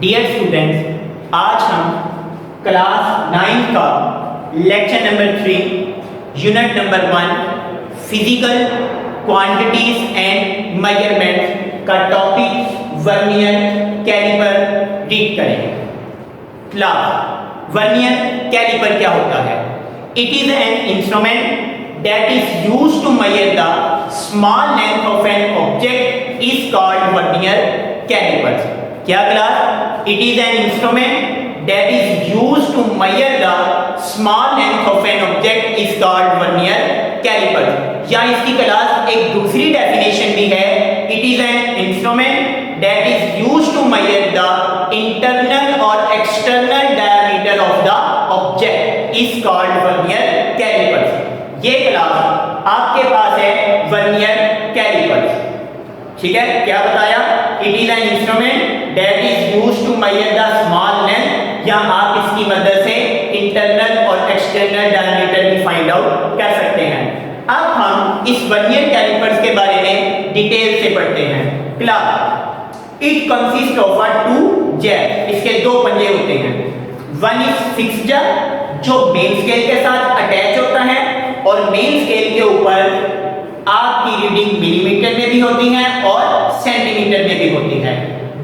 Dear students, आज हम class 9 का lecture number 3 unit number 1 physical quantities and measurements का टॉपिक वर्नियर कैलिपर रीड करेंगे। क्लास वर्नियर कैलिपर क्या होता है? It is an instrument that is used to measure the small length of an object is called vernier calipers. क्या class? It is an instrument that is used to measure the small length of an object is called vernier calipers. या इसकी class एक दूसरी definition भी है। It is an instrument that is used to measure the internal or external diameter of the object is called vernier calipers. ये class आपके पास है वर्नियर कैलिपर्स। ठीक है, क्या बताया? It is an instrument that is used to measure the small length, या आप इसकी मदद से इंटरनल और एक्सटर्नल डायमीटर भी फाइंड आउट कर सकते हैं। अब हम इस वर्नियर कैलिपर्स के बारे में डिटेल से पढ़ते हैं। Class it consist of two jaws, इसके दो पंजे होते हैं। वन इज फिक्स्ड जैब जो मेन स्केल के साथ अटैच होता है और मेन स्केल के ऊपर आपकी रीडिंग मिलीमीटर में भी होती है और सेंटीमीटर में भी होती है।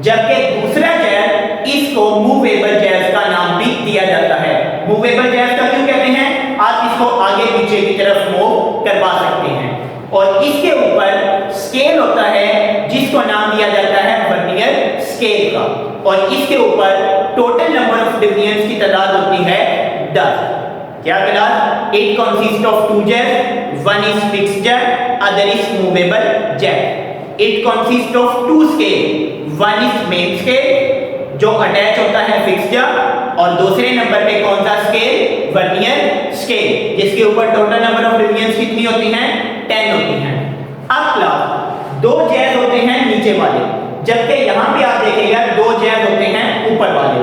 जबकि दूसरा जैब, इसको मूवेबल जैब का नाम भी दिया जाता है। मूवेबल जैब का क्यों कहते हैं? आप इसको आगे पीछे की तरफ मूव करवा सकते हैं। और इसके ऊपर स्केल होता है जिसको नाम दिया जाता है वर्नियर स्केल का, और इसके ऊपर टोटल नंबर ऑफ डिवीजन्स की तादाद होती है 10। क्या class? It consist of two jaw, one is fixed jaw, other is movable jaw. It consist of two scale, one is main scale जो अटैच होता है फिक्स्ड जैब, और दूसरे नंबर पे कौन सा स्केल? वर्नियर स्केल, जिसके ऊपर टोटल नंबर ऑफ डिवीजन्स कितनी होती हैं? 10 होती हैं। अब क्लास दो जैब होते हैं नीचे वाले, जबकि यहां पे आप देखिएगा दो जैब होते हैं ऊपर वाले।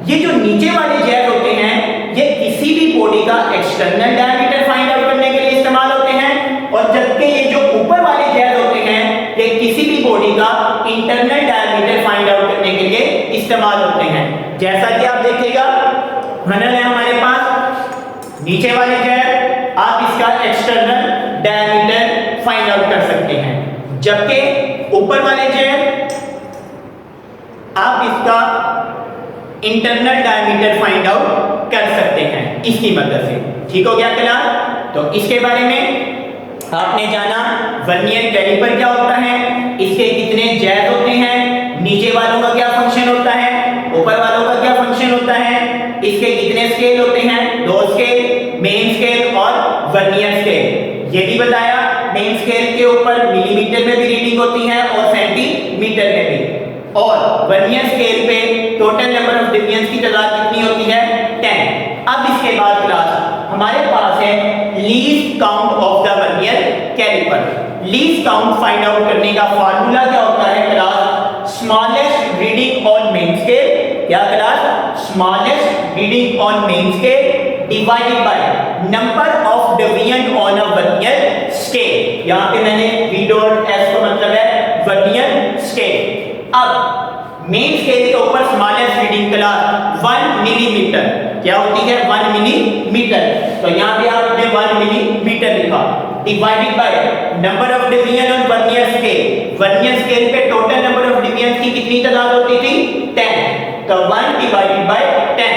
ये जो नीचे वाले जैब होते हैं ये किसी भी बॉडी का एक्सटर्नल डायमीटर फाइंड आउट करने के लिए इस्तेमाल होते हैं, और जबकि ये जो ऊपर वाले जैब होते हैं ये किसी भी बॉडी का इंटरनल डायमीटर फाइंड आउट करने के लिए इस्तेमाल होते हैं। जैसा कि आप देखिएगा फनल है हमारे पास, नीचे वाले जैब आप इसका एक्सटर्नल डायमीटर फाइंड आउट कर सकते हैं, जबकि ऊपर वाले जैब आप इसका इंटरनल डायमीटर फाइंड आउट कर सकते हैं इसकी मदद से। ठीक हो गया क्लास? तो इसके बारे में आपने जाना वर्नियर कैलिपर क्या होता है, इसके कितने जैब होते हैं, नीचे वालों का क्या फंक्शन होता है, ऊपर वालों का क्या फंक्शन होता है, इसके कितने स्केल होते हैं, दो स्केल, मेन स्केल और वर्नियर स्केल। ये भी बताया मेन स्केल के ऊपर मिलीमीटर में भी रीडिंग होती है और सेंटीमीटर में भी, और वर्नियर स्केल पे टोटल नंबर ऑफ डिवीजन्स की तादाद कितनी होती है? 10। अब इसके बाद क्लास हमारे पास है least count of the vernier caliper. Least count find out करने का फार्मूला क्या होता है class? Smallest reading on main scale, क्या class? Smallest reading on main scale divided by number of division on a vernier scale. यहां पे मैंने V dot S का मतलब है वर्नियर स्केल। अब मेन स्केल के ऊपर स्मॉलेस्ट रीडिंग क्लास 1 मिलीमीटर, क्या होती है? 1 मिलीमीटर। तो यहां पे आपने 1 मिलीमीटर लिखा, divided by number of division on vernier scale. Vernier scale पे टोटल नंबर ऑफ डिवीजन की कितनी तादाद होती थी? 10। तो 1 डिवाइडेड बाय 10,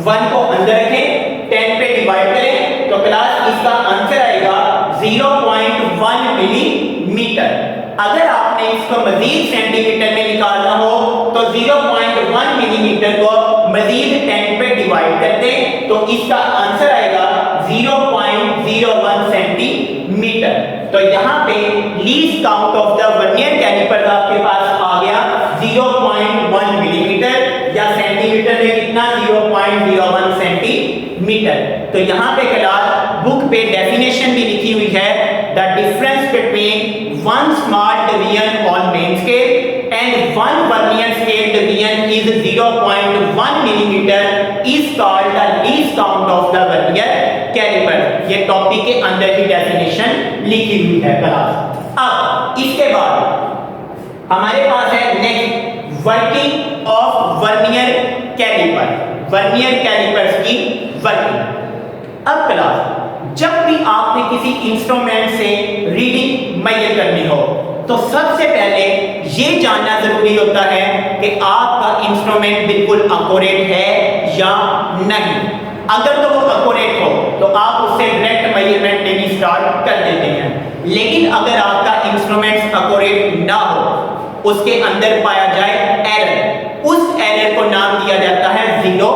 1 को अंदर रखें, 10 पे डिवाइड करें, तो क्लास इसका आंसर आएगा 0.1 मिलीमीटर। अगर आपने इसको मजीद सेंटीमीटर में निकालना हो तो 0.1 मिलीमीटर को मजीद 10 पे डिवाइड कर दें, तो इसका आंसर आएगा 0.01 सेंटीमीटर। तो यहाँ पे least count of the vernier caliper आपके पास आ गया 0.1 मिलीमीटर, या सेंटीमीटर में कितना? 0.01 सेंटीमीटर। तो यहाँ पे क्लास बुक पे डेफिनेशन भी लिखी हुई है, the difference between one small division on main scale and one vernier scale division is 0.1 millimeter is called the least count of the vernier caliper। ये टॉपिक के अंदर ही डेफिनेशन लिखी हुई है क्लास। अब इसके बाद हमारे पास है next working of vernier caliper, vernier calipers की वर्किंग। अब क्लास जब भी आपने किसी इंस्ट्रूमेंट से रीडिंग मेजर करनी हो तो सबसे पहले ये जानना जरूरी होता है कि आपका इंस्ट्रूमेंट बिल्कुल एक्यूरेट है या नहीं। अगर तो वो एक्यूरेट हो तो आप उससे डायरेक्ट मेजरमेंट लेनी स्टार्ट कर देते हैं, लेकिन अगर आपका इंस्ट्रूमेंट एक्यूरेट ना हो, उसके अंदर पाया जाए एरर, उस एरर को नाम दिया जाता है जीरो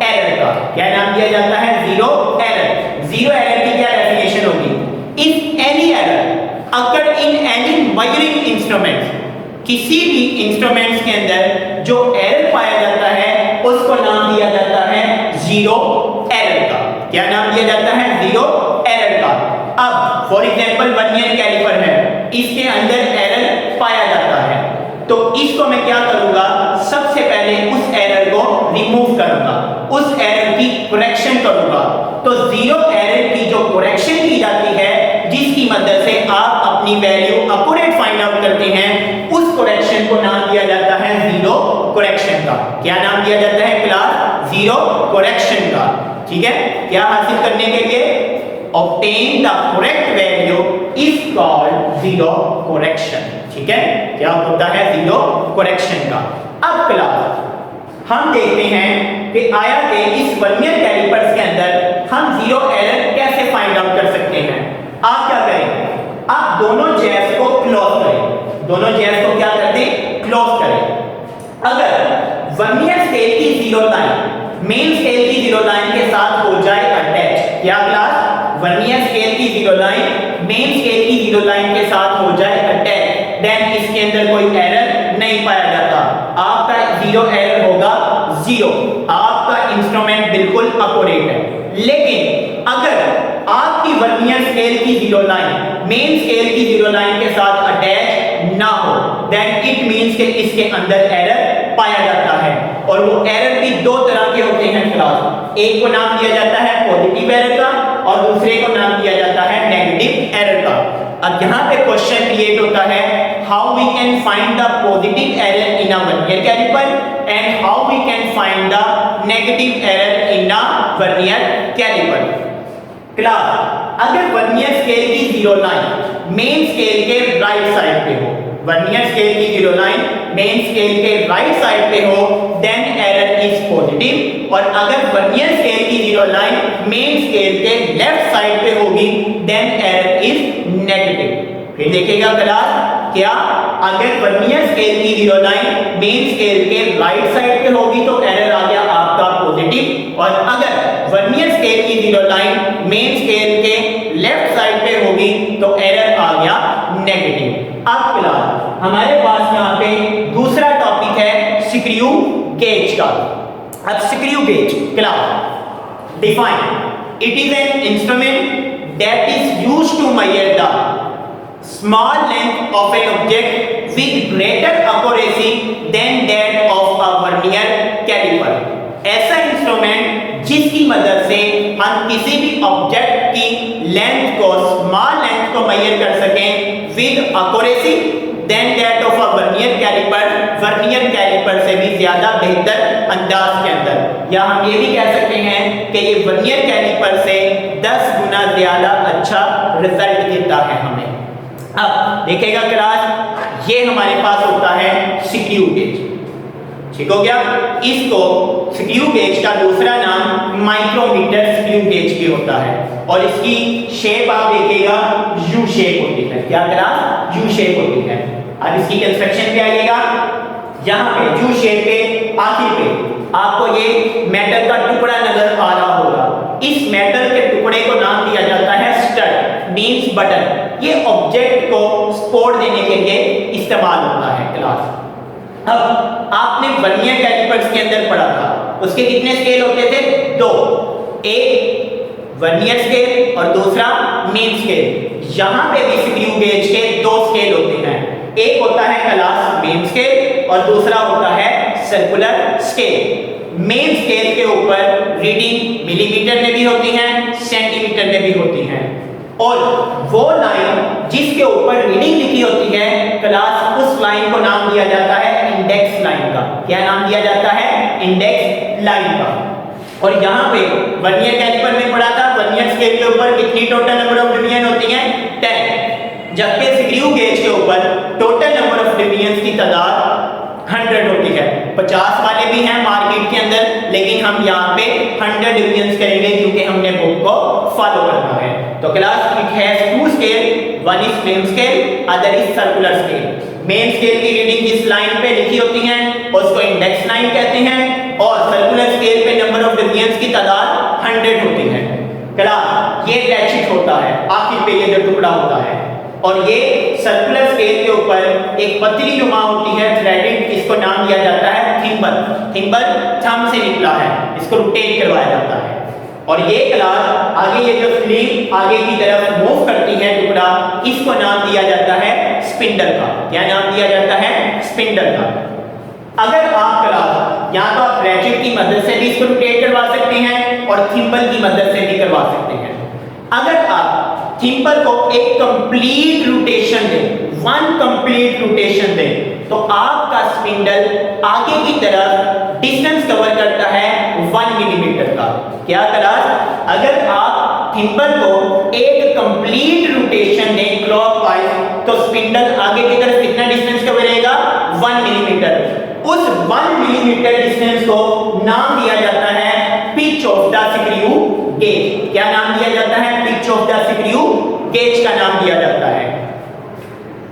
एरर का। क्या नाम दिया जाता है? Zero error. जीरो एरर की क्या डेफिनेशन होगी? इफ एनी एरर अगर इन एनी मेजरिंग इंस्ट्रूमेंट्स, किसी भी इंस्ट्रूमेंट्स के अंदर जो एरर पाया जाता है उसको नाम दिया जाता है जीरो एरर का। क्या नाम दिया जाता है? जीरो एरर का। अब फॉर एग्जांपल वर्नियर कैलिपर है, इसके अंदर एरर पाया जाता है, तो इसको मैं क्या करूंगा? सबसे पहले उस एरर को रिमूव करूंगा, उस एरर की करेक्शन करूंगा। तो जीरो एरर की जो करेक्शन की जाती है, जिसकी मदद से आप अपनी वैल्यू एक्यूरेट फाइंड आउट करते हैं, उस करेक्शन को नाम दिया जाता है जीरो करेक्शन का। क्या नाम दिया जाता है क्लास? जीरो करेक्शन का। ठीक है, क्या हासिल करने के लिए? obtain the correct value is called zero correction। ठीक है, क्या होता है? जीरो करेक्शन का। अब क्लास हम देखते हैं कि आया कि इस वर्नियर कैलिपर्स के अंदर हम जीरो एरर कैसे फाइंड आउट कर सकते हैं। आप क्या करें? आप दोनों जैस को क्लोज करें, दोनों जैस को क्या कर दें? क्लोज करें। अगर वर्नियर स्केल की जीरो लाइन मेन स्केल की जीरो लाइन के साथ हो जाए अटैच, क्या क्लास? वर्नियर स्केल की जीरो लाइन मेन स्केल की जीरो लाइन के साथ हो जाए अटैच, देन इसके अंदर कोई एरर नहीं पाया जाता, आपका जीरो एरर होगा जीरो, आपका इंस्ट्रूमेंट बिल्कुल एक्यूरेट है। लेकिन अगर आपकी वर्नियर स्केल की जीरो लाइन मेन स्केल की जीरो लाइन के साथ अटैच ना हो, देन इट मींस कि इसके अंदर एरर पाया जाता है। और वो एरर भी दो तरह के होते हैं क्लास, एक को नाम दिया जाता है पॉजिटिव एरर का और दूसरे को नाम दिया जाता है नेगेटिव एरर का। अब यहाँ पे क्वेश्चन क्रिएट होता है, how we can find the positive error in a vernier caliper and how we can find the negative error in a vernier caliper. Class अगर वर्नियर स्केल की जीरो लाइन मेन स्केल के right side पे हो, vernier scale की zero line main scale के right side पे हो, then error is positive. और अगर वर्नियर स्केल की जीरो लाइन मेन स्केल के लेफ्ट साइड पे होगी, देन एरर इज नेगेटिव। फिर देखिएगा क्लास, क्या अगर वर्नियर स्केल की जीरो लाइन मेन स्केल के राइट साइड पे होगी तो एरर आ गया आपका पॉजिटिव, और अगर वर्नियर स्केल की जीरो लाइन मेन स्केल के लेफ्ट साइड पे होगी तो एरर आ गया नेगेटिव। अब क्लास हमारे पास यहाँ पे दूसरा टॉपिक है स्क्रू गेज का। अब screw gauge class define, it is an instrument that is used to measure the small length of an object with greater accuracy than that of a vernier caliper. ऐसा instrument जिसकी मदद से हम किसी भी object की लेंथ को, small length को मेजर कर सकें with accuracy than that of a vernier caliper, vernier caliper से भी ज्यादा बेहतर अंदाज के अंदर, या हम ये भी कह सकते हैं कि ये वर्नियर कैलिपर से 10 गुना ज्यादा अच्छा रिजल्ट देता है हमें। अब देखेगा क्लास, ये हमारे पास होता है स्क्रू गेज। ठीक हो गया, इसको स्क्रू गेज का दूसरा नाम माइक्रोमीटर स्क्रू गेज भी होता है, और इसकी शेप आप देखिएगा यू शेप होती है। क्या क्लास? यू शेप होती है। अब इसकी कंस्ट्रक्शन पे आइएगा, यहाँ पे यू शेप पे आखिर पे आपको ये मेटल का टुकड़ा नजर आ रहा होगा। इस मेटल के टुकड़े को नाम दिया जाता है स्टड, मींस बटन। ये ऑब्जेक्ट को सपोर्ट देने के लिए इस्तेमाल होता है क्लास। अब आपने वर्नियर कैलिपर्स के अंदर पढ़ा था, उसके कितने स्केल होते थे? दो, एक वर्नियर स्केल और दूसरा मेन स्केल। यहाँ पे भी स्क्रू गेज के दो स्केल होते हैं, एक होता है क्लास मेन स्केल और दूसरा होता है सर्कुलर स्केल। मेन स्केल के ऊपर रीडिंग मिलीमीटर में भी होती हैं, सेंटीमीटर में भी होती हैं, और वो लाइन जिसके ऊपर रीडिंग लिखी होती है क्लास, उस लाइन को नाम दिया जाता है इंडेक्स लाइन का। क्या नाम दिया जाता है? इंडेक्स लाइन का। और यहाँ पे वर्नियर कैलिपर में पढ़ा था, वर्नियर स्केल के ऊपर कितनी टोटल नंबर ऑफ डिवीजन होती हैं? 10। जबकि स्क्रू गेज के ऊपर टोटल नंबर ऑफ डिवीजन की तादाद 100 होती है। 50 वाले भी हैं मार्केट के अंदर, लेकिन हम यहाँ पे 100 डिवीजन करेंगे क्योंकि हमने बुक को फॉलो करना है। तो class it has two scale, one is main scale, other is circular scale. Main scale की रीडिंग जिस लाइन पे लिखी होती है उसको इंडेक्स लाइन कहते हैं, और सर्कुलर स्केल पे नंबर ऑफ डिवीजन की तादाद 100 होती है। क्लास ये ब्रैकेट होता है, आखिर पे ये जो टुकड़ा होता है, और ये सर्कुलर स्केल के ऊपर एक पतली नुमा होती है थ्रेडेड, इसको नाम दिया जाता है थिम्बल। थिम्बल थंब से निकला है, इसको रोटेट करवाया जाता है। और ये क्लास आगे ये जो स्लीव आगे की तरफ मूव करती है टुकड़ा, इसको नाम दिया जाता है स्पिंडल का। क्या नाम दिया जाता है? स्पिंडल का। अगर आप क्लास या तो आप ब्रैकेट की मदद से भी इसको रोटेट करवा सकते हैं और थिम्बल की मदद से भी करवा सकते हैं। अगर आप थिम्बल को एक कंप्लीट रोटेशन दें, वन कंप्लीट रोटेशन दें, तो आपका स्पिंडल आगे की तरफ डिस्टेंस कवर करता है 1 मिलीमीटर का। क्या क्लास? अगर आप थिम्बल को एक कंप्लीट रोटेशन दें क्लॉकवाइज, तो स्पिंडल आगे की तरफ कितना डिस्टेंस कवर करेगा? 1 मिलीमीटर। उस 1 मिलीमीटर डिस्टेंस को नाम दिया जाता है pitch of the screw gauge. क्या नाम दिया जाता है? Pitch of the screw gauge का नाम दिया जाता है।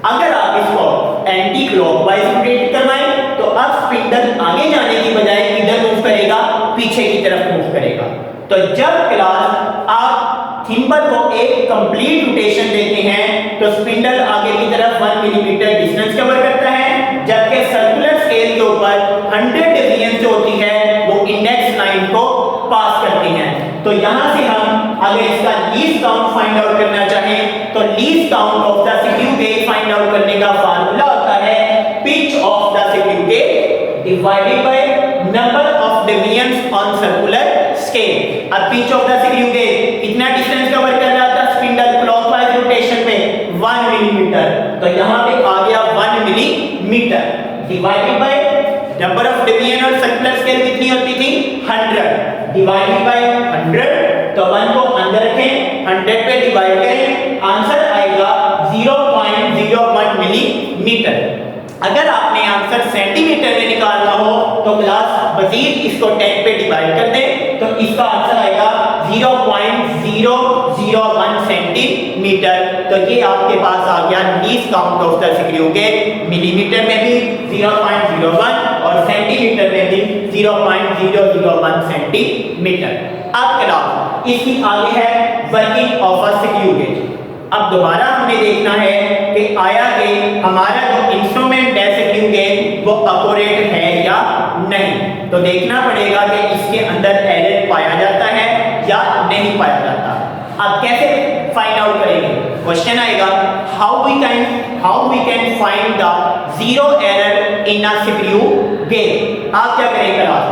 अगर आप इसको एंटी क्लॉकवाइज रोटेट करवाएं तो अब स्पिंडल आगे जाने की बजाय किधर मूव करेगा? पीछे की तरफ मूव करेगा। तो जब क्लास आप थिम्बल को एक कंप्लीट रोटेशन देते हैं तो स्पिंडल आगे की तरफ 1 मिलीमीटर डिस्टेंस कवर करता है, जबकि सर्कुलर स्केल के ऊपर 100 डिवीजन जो होती है वो इंडेक्स लाइन को पास करती हैं। तो यहां से हम अगर इसका लीस्ट काउंट फाइंड आउट करना चाहें तो least count of the screw gauge find out करने का फार्मूला होता है pitch of the screw gauge divided by number of division on circular scale. अब pitch of the screw gauge कितना distance cover कर रहा था स्पिंडल क्लॉकवाइज रोटेशन में? 1 मिलीमीटर। तो यहां पे आ गया 1 millimetre divided by number of division और सर्कुलर स्केल कितनी होती थी? 100 डिवाइडेड बाय 100। तो 1 को अंदर रखें, 100 पे डिवाइड करें, आंसर आएगा 0.01 मिलीमीटर। अगर आपने आंसर सेंटीमीटर में निकालना हो तो क्लास मजीद इसको 10 पे डिवाइड कर दें, तो इसका आंसर आएगा 0.001 सेंटीमीटर। तो ये आपके पास आ गया least count of the screw gauge. Millimetre में भी 0.01 और सेंटीमीटर में भी 0.001 सेंटीमीटर। अब क्लास इसकी आगे है working of a screw gauge. अब दोबारा हमें देखना है कि आया कि हमारा जो इंस्ट्रूमेंट है स्क्रू गेज वो एक्यूरेट है या नहीं। तो देखना पड़ेगा कि इसके अंदर एरर पाया जाता है या नहीं पाया जाता। अब कैसे फाइंड आउट करेंगे? क्वेश्चन आएगा how we can find the zero error in a screw gauge. आप क्या करेंगे क्लास?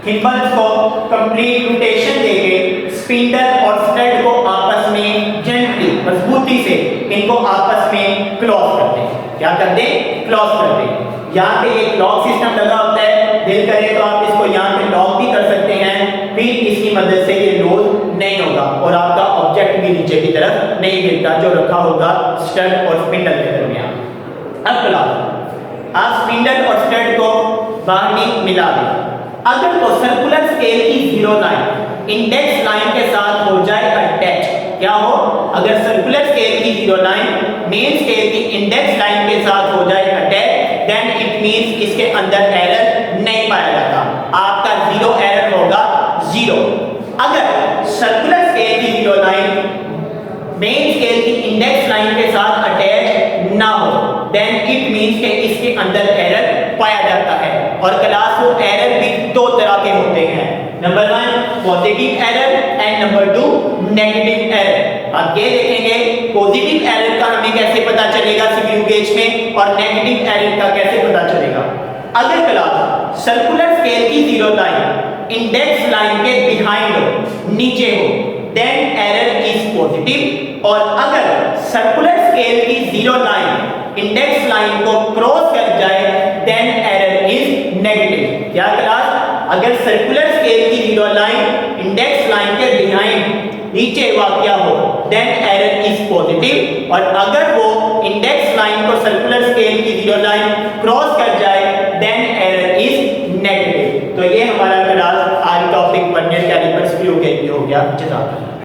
थिम्बल्स को कंप्लीट रोटेशन देके स्पिंडल और स्टड को आपस में जेंटली मजबूती से इनको आपस में क्लॉज कर दें। क्या कर दें? क्लॉज कर दें। यहाँ पे एक लॉक सिस्टम लगा होता है, दिल करे तो आप इसको यहाँ पे लॉक भी कर सकते हैं, फिर इसकी मदद से ये लूज नहीं होगा और आपका ऑब्जेक्ट भी नीचे की तरफ नहीं गिरता जो रखा होगा स्टड और स्पिंडल के दरमियान। अब क्लास आप स्पिंडल और स्टड को बाहर मिला दें। अगर तो सर्कुलर स्केल की जीरो लाइन इंडेक्स लाइन के साथ हो जाए अटैच, क्या हो? अगर सर्कुलर स्केल की जीरो लाइन मेन स्केल की इंडेक्स लाइन के साथ हो जाए अटैच, देन इट मींस इसके अंदर एरर नहीं पाया जाता, आपका जीरो एरर होगा 0। अगर सर्कुलर स्केल की जीरो लाइन मेन स्केल की इंडेक्स लाइन के साथ अटैच ना हो, देन इट मींस कि इसके अंदर एरर पाया जाता है। और क्लास वो एरर भी दो तरह के होते हैं, number 1 positive error and number 2 negative error. अब ये देखेंगे पॉजिटिव एरर का हमें कैसे पता चलेगा स्क्रू गेज में और नेगेटिव एरर का कैसे पता चलेगा। अगर क्लास सर्कुलर स्केल की जीरो लाइन इंडेक्स लाइन के बिहाइंड हो, नीचे हो, देन एरर इज पॉजिटिव, और अगर सर्कुलर स्केल की जीरो लाइन इंडेक्स लाइन को क्रॉस कर जाए देन एरर इज नेगेटिव। क्या क्लास? अगर सर्कुलर स्केल की जीरो लाइन इंडेक्स लाइन के बिहाइंड नीचे वाक़या हो देन एरर इज पॉजिटिव, और अगर वो इंडेक्स लाइन को सर्कुलर स्केल की जीरो लाइन क्रॉस कर जाए देन एरर इज नेगेटिव। तो ये हमारा क्लास आज टॉपिक वर्नियर कैलिपर्स के हो गया। जज़ाकल्लाह।